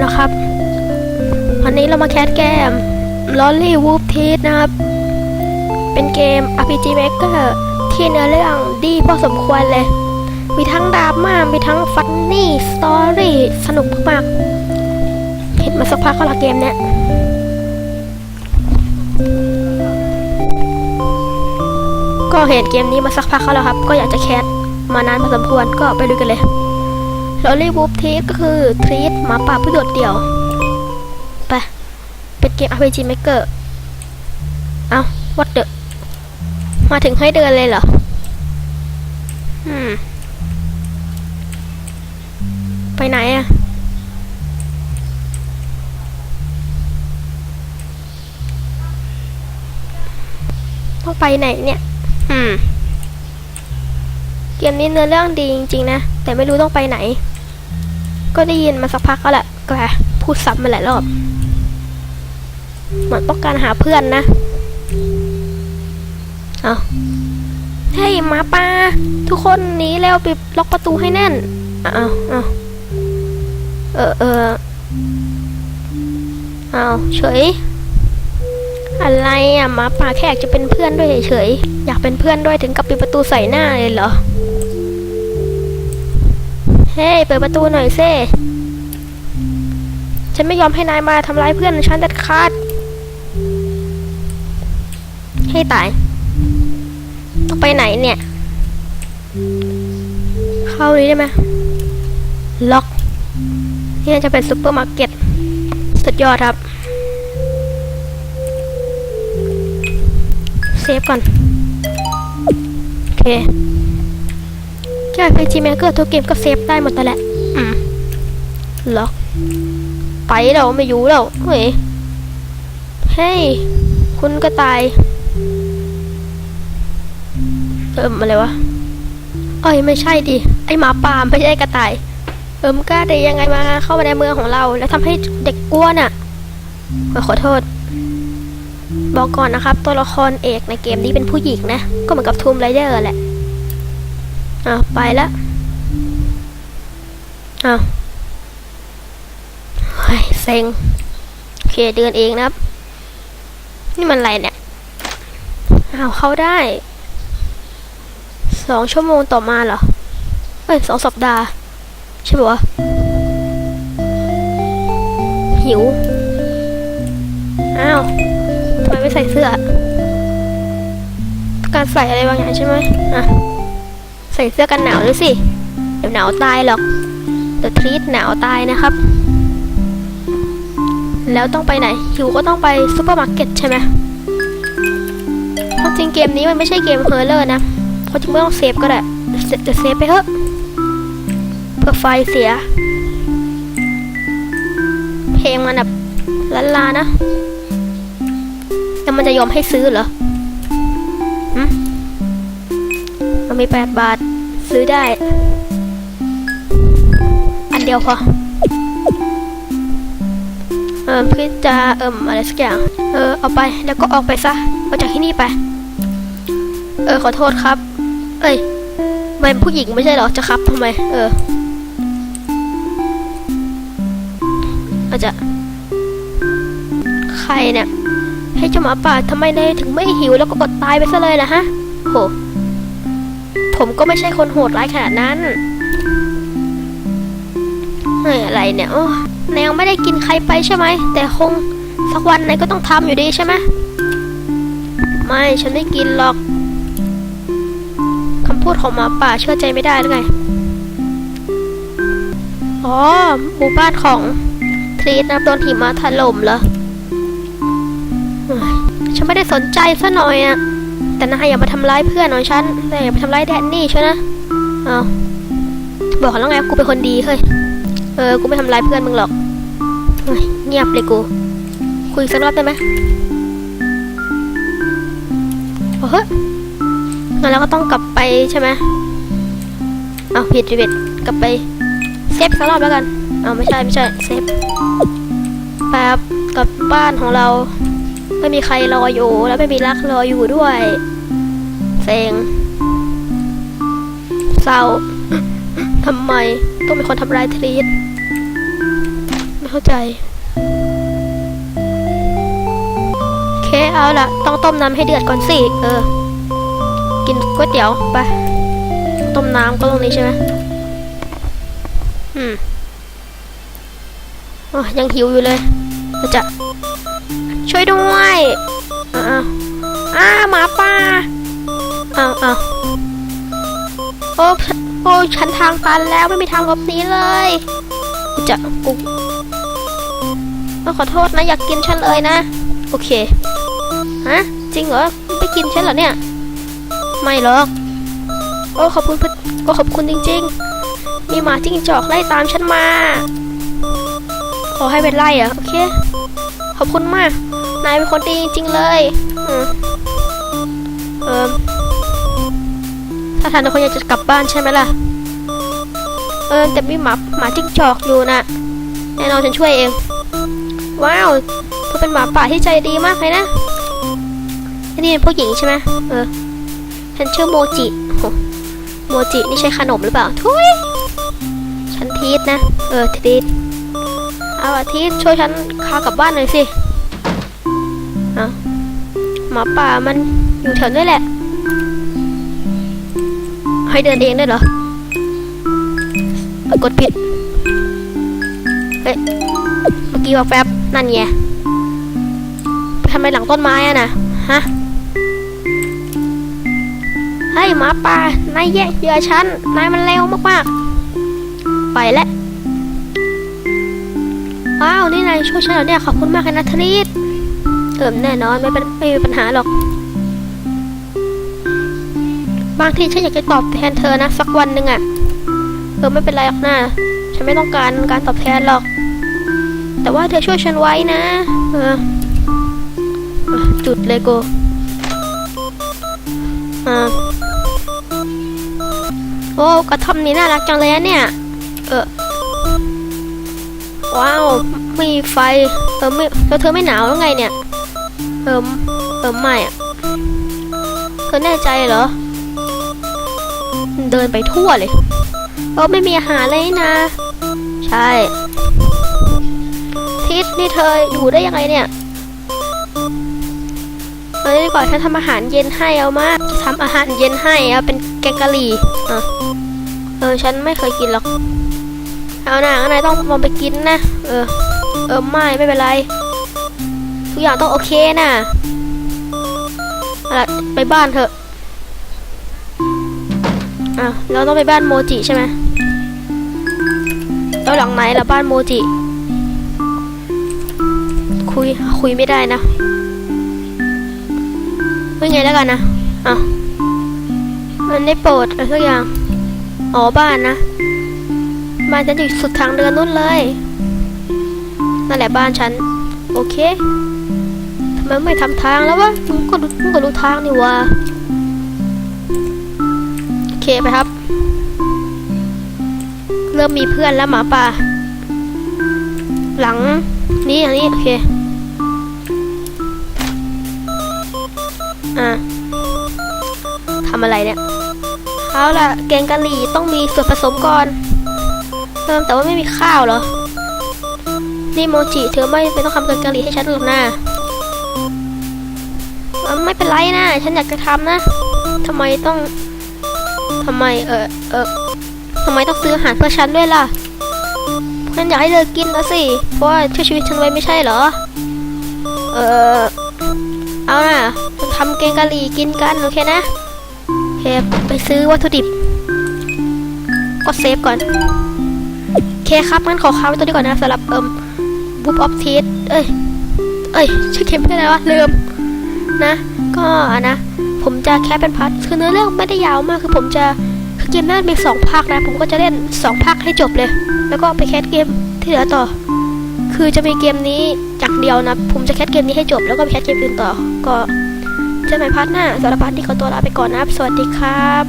นะครับวันนี้เรามาแคสเกม Lonely Wolf Teeth นะครับเป็นเกม RPG Maker ที่เนื้อเรื่องดีพอสมควรเลยมีทั้งดราม่ามีทั้งฟันนี่สตอรี่สนุกมากเห็นมาสักพักก็ละเกมเนี้ยก็เห็นเกมนี้มาสักพักแล้วครับก็อยากจะแคสมานานพอสมควรก็ไปดูกันเลยLonely Wolf Teeth ก็คือทรีตหมาป่าผู้โดดเดี่ยวไปเป็นเกม RPG Maker เอาวัดเดอะมาถึงให้เดินเลยเหรอไปไหนอะต้องไปไหนเนี่ยเกมนี้เนื้อเรื่องดีจริงๆนะแต่ไม่รู้ต้องไปไหนก็ได้ยินมาสักพักก็แหละก็พูดซ้ำมาหลายรอบเหมือนต้องการหาเพื่อนนะเอาเฮ้ยหมาป่าทุกคนหนีแล้วปิดล็อกประตูให้แน่นเอาเฉยอะไรอ่ะหมาป่าแค่อยากจะเป็นเพื่อนด้วยเฉยอยากเป็นเพื่อนด้วยถึงกับปิดประตูใส่หน้าเลยเหรอเฮ้ยเปิดประตูหน่อยเซ่ฉันไม่ยอมให้นายมาทำร้ายเพื่อนฉันเด็ดขาดให้ตายต้องไปไหนเนี่ยเข้านี้ได้ไหมล็อกนี่จะเป็นซุปเปอร์มาร์เก็ตสุดยอดครับเซฟก่อนโอเคแค่RPG Makerทุกเกมก็เซฟได้หมดแต่แหละล็อกไปเราไม่อยู่แล้วเฮ้ยคุณก็ตายอะไรวะไม่ใช่ดิไอหมาป่าไม่ใช่กระต่ายกล้าได้ยังไงมาเข้ามาในเมืองของเราแล้วทำให้เด็กกลัวน่ะขอโทษบอกก่อนนะครับตัวละครเอกในเกมนี้เป็นผู้หญิงนะก็เหมือนกับทูมไรเดอร์แหละไปแล้วเซ็งโอเคเดินเองนะครับนี่มันอะไรเนี่ยเข้าได้2 ชั่วโมงต่อมาเหรอ2 สัปดาห์ใช่ปะวะหิวทำไมไม่ใส่เสื้อการใส่อะไรบางอย่างใช่ไหมใส่เสื้อกันหนาวด้วยสิเดี๋ยวหนาวตายหรอกเดี๋ยวทรีตหนาวตายนะครับแล้วต้องไปไหนหิวก็ต้องไปซูเปอร์มาร์เก็ตใช่ไหมเพราะจริงเกมนี้มันไม่ใช่เกมเฮอร์เรอร์นะเพราะจริงไม่ต้องเซฟก็ได้จะเซฟไปเถอะเพื่อไฟเสียเพลงมันแบบลานะแล้วมันจะยอมให้ซื้อเหรอมันมี8 บาทซื้อได้อันเดียวพอเพื่อจะอะไรสักอย่างเอาไปแล้วก็ออกไปซะออกจากที่นี่ไปขอโทษครับเป็นผู้หญิงไม่ใช่เหรอจะครับทำไมอาจจะใครเนี่ยให้เจ้าหมาป่าทำไมนายถึงไม่หิวแล้วก็อดตายไปซะเลยล่ะฮะโหผมก็ไม่ใช่คนโหดร้ายขนาดนั้นอะไรเนี่ยนายยังไม่ได้กินใครไปใช่ไหมแต่คงสักวันนายก็ต้องทำอยู่ดีใช่ไหมไม่ฉันไม่กินหรอกคำพูดของหมาป่าเชื่อใจไม่ได้หรือไงหมู่บ้านของทรีตนะโดนหิมะถล่มเหรอฉันไม่ได้สนใจซะหน่อยอะแต่นายอย่ามาทำร้ายเพื่อนของฉันแต่อย่ามาทำร้ายแดนนี่ใช่ไหมบอกแล้วไงกูเป็นคนดีเฮ้ยกูไม่ทำร้ายเพื่อนมึงหรอกเงียบเลยกูคุยสักรอบได้ไหมงั้นเราก็ต้องกลับไปใช่ไหมผิดกลับไปเซฟสักรอบแล้วกันไม่ใช่เซฟแป๊บกลับบ้านของเราไม่มีใครรออยู่แล้วไม่มีรักรออยู่ด้วยเซ็งเศร้าทำไมต้องมีคนทำร้ายทรีต เข้าใจโอเคเอาล่ะต้องต้มน้ำให้เดือดก่อนสิกินก๋วยเตี๋ยวไปต้มน้ำก็ตรงนี้ใช่ไหมยังหิวอยู่เลยจะช่วยด้วยหมาป่าโอ้ฉันทางตันแล้วไม่มีทางหลบหนีเลยจะกูขอโทษนะอยากกินฉันเลยนะโอเคจริงเหรอไม่กินฉันเหรอเนี่ยไม่หรอกโอ้ขอบคุณจริงๆมีหมาจิ้งจอกไล่ตามฉันมาขอให้เป็นไล่โอเคขอบคุณมากนายเป็นคนดีจริงๆเลยถ้าทานทุกคนอยากจะกลับบ้านใช่ไหมล่ะแต่มีหมาจิ้งจอกอยู่นะแน่นอนฉันช่วยเองว้าวเธอเป็นหมาป่าที่ใจดีมากเลยนะนี่เป็นผู้หญิงใช่ไหมฉันชื่อโมจิโมจินี่ใช่ขนมหรือเปล่าทุยฉันทีสนะทีสเอาทีสช่วยฉันพากลับบ้านหน่อยสิหมาป่ามันอยู่แถวนี้แหละให้เดินเองได้เหรอกดผิดเมื่อกี้บอกแป๊บนั่นไงไปทำไมหลังต้นไม้นะฮะเฮ้ยหมาป่านายแย่งเหยื่อฉันนายมันเร็วมากๆไปแล้วว้าวนี่นายช่วยฉันเหรอเนี่ยขอบคุณมากเลยนะทรีตแน่นอนไม่มีปัญหาหรอกบางทีฉันอยากจะตอบแทนเธอนะสักวันหนึ่งไม่เป็นไรหรอกนะฉันไม่ต้องการตอบแทนหรอกแต่ว่าเธอช่วยฉันไว้นะจุดเลโก้โอ้กระท่อมนี้น่ารักจังเลยนะเนี่ยว้าวมีไฟไม่แล้วเธอไม่หนาวแล้วไงเนี่ยไม่เธอแน่ใจเหรอเดินไปทั่วเลยไม่มีอาหารเลยนะใช่ทิศนี่เธออยู่ได้ยังไงเนี่ยดีกว่าฉันทำอาหารเย็นให้เอามาทำอาหารเย็นให้เป็นแกงกะหรี่ฉันไม่เคยกินหรอกเอาหน่านายต้องลองไปกินนะไม่เป็นไรทุกอย่างต้องโอเคนะอะไรไปบ้านเถอะเราต้องไปบ้านโมจิใช่ไหมแล้วหลังไหนล่ะบ้านโมจิคุยไม่ได้นะไม่ไงแล้วกันนะมันได้โปรดอะไรสักอย่างบ้านนะบ้านฉันอยู่สุดทางเดินนู้นเลยนั่นแหละบ้านฉันโอเคทำไมไม่ทำทางแล้ววะมึงก็รู้ทางนี่วะโอเคไปครับเริ่มมีเพื่อนแล้วหมาป่าหลังนี้อย่างนี้โอเคทำอะไรเนี่ยเอาล่ะแกงกะหรี่ต้องมีส่วนผสมก่อนแต่ว่าไม่มีข้าวเหรอนี่โมจิเธอไม่ต้องทำแกงกะหรี่ให้ฉันหรอกนะไม่เป็นไรนะฉันอยากจะทำนะทำไมต้องซื้ออาหารเพื่อฉันด้วยล่ะฉันอยากให้เธอกินนะสิเพราะว่าช่วยชีวิตฉันไว้ไม่ใช่เหรอเอานะทำแกงกะหรี่กินกันโอเคนะโอเคไปซื้อวัตถุดิบก็เซฟก่อนโอเคครับงั้นขอค้างไว้ตัวนี้ก่อนนะสำหรับบุ๊บออฟทีสชื่อเกมเป็นอะไรวะลืมนะก็นะผมจะแค่เป็นพาร์ทคือเนื้อเรื่องไม่ได้ยาวมากคือเกมนั้นมี2 ภาคนะผมก็จะเล่น2 ภาคให้จบเลยแล้วก็ไปแคสเกมที่เหลือต่อคือจะมีเกมนี้อย่างเดียวนะผมจะแคสเกมนี้ให้จบแล้วก็ไปแคสเกมอื่นต่อก็เจอกันใหม่พาร์ทหน้าสำหรับพาร์ทที่ขอตัวลาไปก่อนนะสวัสดีครับ